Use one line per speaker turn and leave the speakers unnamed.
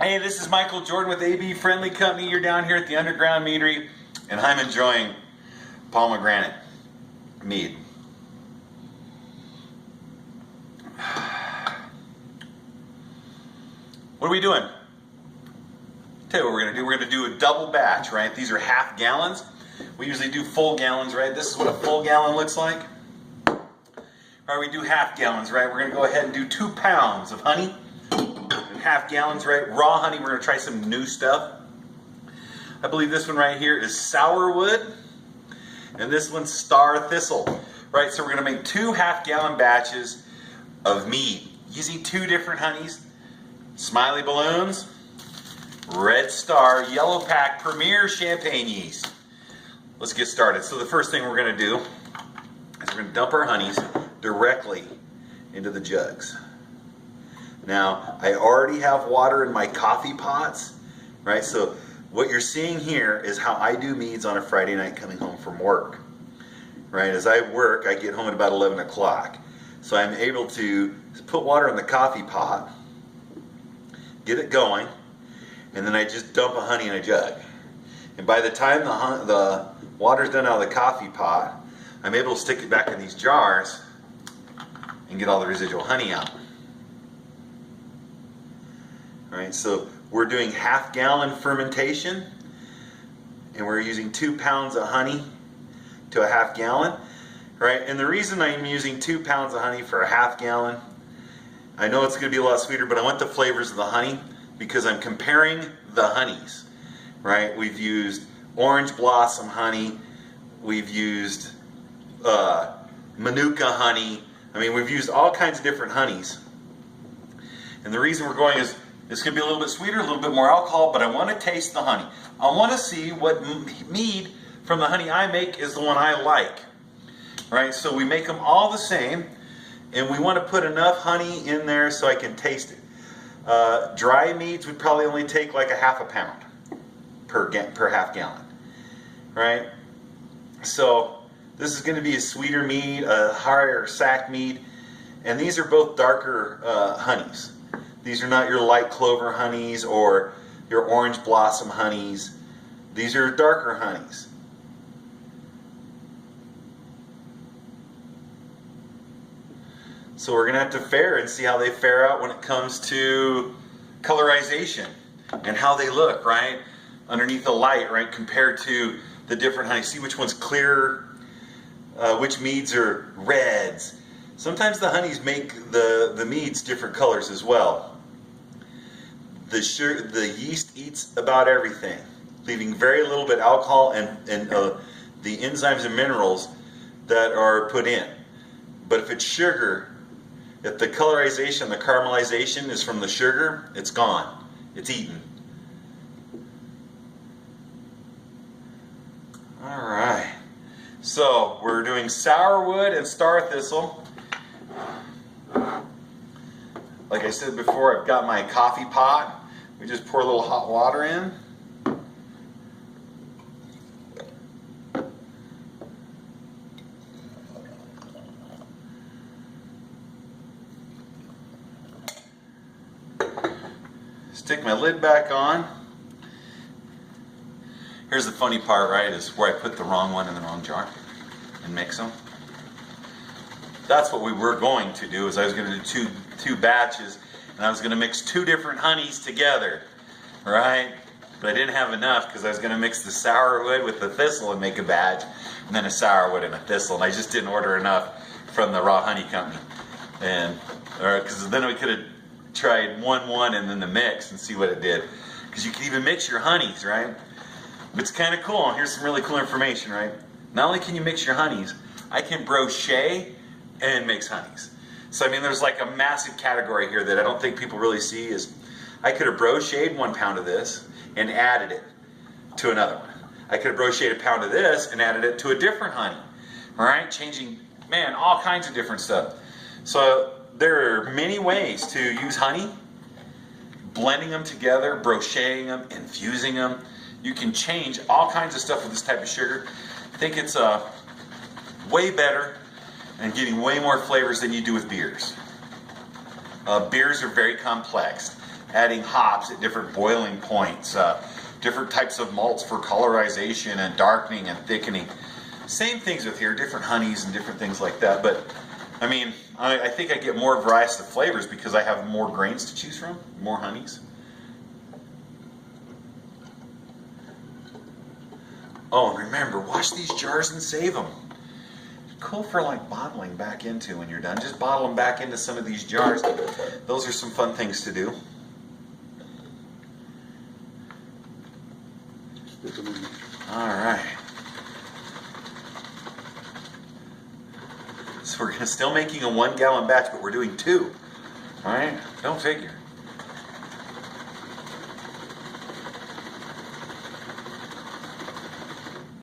Hey, this is Michael Jordan with AB Friendly Company. You're down here at the Underground Meadery, and I'm enjoying pomegranate mead. What are we doing? Tell you what we're going to do. We're going to do a double batch, right? These are half gallons. We usually do full gallons, right? This is what a full gallon looks like. All right, we do half gallons, right? We're going to go ahead and do 2 pounds of honey. Half gallons, right? Raw honey. We're going to try some new stuff. I believe this one right here is sourwood, and this one's star thistle, right? So we're going to make 2 half-gallon batches of mead using 2 different honeys: Smiley Balloons, Red Star, Yellow Pack, Premier Champagne yeast. Let's get started. So the first thing we're going to do is we're going to dump our honeys directly into the jugs. Now, I already have water in my coffee pots, right? So what you're seeing here is how I do meads on a Friday night coming home from work, right? As I work, I get home at about 11 o'clock. So I'm able to put water in the coffee pot, get it going, and then I just dump a honey in a jug. And by the time the water's done out of the coffee pot, I'm able to stick it back in these jars and get all the residual honey out. All right, so we're doing half-gallon fermentation, and we're using 2 pounds of honey to a half-gallon, right? And the reason I'm using 2 pounds of honey for a half-gallon, I know it's going to be a lot sweeter, but I want the flavors of the honey because I'm comparing the honeys, right? We've used orange blossom honey, we've used manuka honey. I mean, we've used all kinds of different honeys, and the reason we're going is it's going to be a little bit sweeter, a little bit more alcohol, but I want to taste the honey. I want to see what mead from the honey I make is the one I like. Right? So we make them all the same, and we want to put enough honey in there so I can taste it. Dry meads would probably only take like a half a pound per half gallon. Right? So this is going to be a sweeter mead, a higher sack mead, and these are both darker honeys. These are not your light clover honeys or your orange blossom honeys. These are darker honeys. So we're going to have to fare and see how they fare out when it comes to colorization and how they look, right? Underneath the light, right? Compared to the different honeys. See which one's clearer, which meads are reds. Sometimes the honeys make the meads different colors as well. The yeast eats about everything, leaving very little bit alcohol and the enzymes and minerals that are put in. But if it's sugar, if the colorization, the caramelization is from the sugar, it's gone. It's eaten. All right. So we're doing sourwood and star thistle. Like I said before, I've got my coffee pot. We just pour a little hot water in. Stick my lid back on. Here's the funny part, right, is where I put the wrong one in the wrong jar and mix them. That's what we were going to do, is I was going to do two batches, and I was going to mix 2 different honeys together, right? But I didn't have enough because I was going to mix the sourwood with the thistle and make a batch, and then a sourwood and a thistle, and I just didn't order enough from the raw honey company. And because then we could have tried one and then the mix and see what it did. Because you can even mix your honeys, right? But it's kind of cool. Here's some really cool information, right? Not only can you mix your honeys, I can brochet and mix honeys. So I mean, there's like a massive category here that I don't think people really see. Is I could have brocheted 1 pound of this and added it to another one. I could have brocheted a pound of this and added it to a different honey. All right, changing, man, all kinds of different stuff. So there are many ways to use honey, blending them together, brocheting them, infusing them. You can change all kinds of stuff with this type of sugar. I think it's way better and getting way more flavors than you do with beers. Beers are very complex. adding hops at different boiling points, different types of malts for colorization and darkening and thickening. Same things with here, different honeys and different things like that. But I mean, I think I get more variety of flavors because I have more grains to choose from, more honeys. Oh, and remember, wash these jars and save them. Cool for like bottling back into when you're done. Just bottle them back into some of these jars. Those are some fun things to do. All right. So we're still making a 1 gallon batch, but we're doing 2. All right? Don't figure.